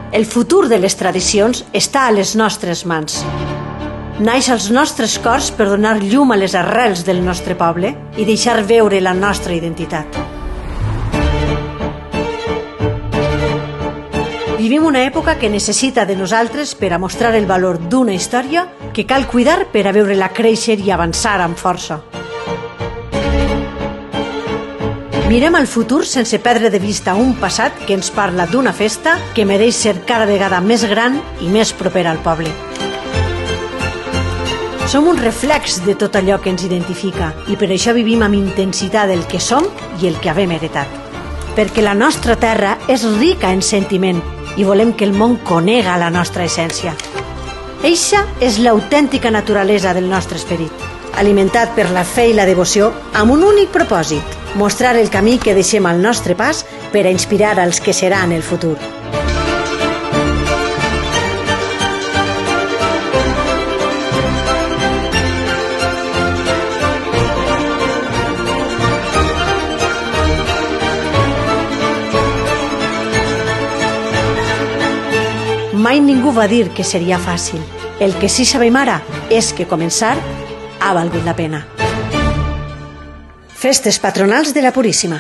El futur de les tradicions està a les nostres mans. Naix als nostres cors per donar llum a les arrels del nostre poble i deixar veure la nostra identitat. Vivim una època que necessita de nosaltres per a mostrar el valor d'una història que cal cuidar per a veure-la créixer i avançar amb força. Mirem al futur sense perdre de vista un passat que ens parla d'una festa que mereix ser cada vegada més gran i més propera al poble. Som un reflex de tot allò que ens identifica i per això vivim amb intensitat el que som i el que havem heretat. Perquè la nostra terra és rica en sentiment i volem que el món conega la nostra essència. Eixa és l'autèntica naturalesa del nostre esperit, alimentat per la fe i la devoció amb un únic propòsit: mostrar el camí que deixem al nostre pas per a inspirar als que seran el futur. Mai ningú va dir que seria fàcil. El que sí sabem ara és que començar ha valgut la pena. Festes patronals de la Puríssima.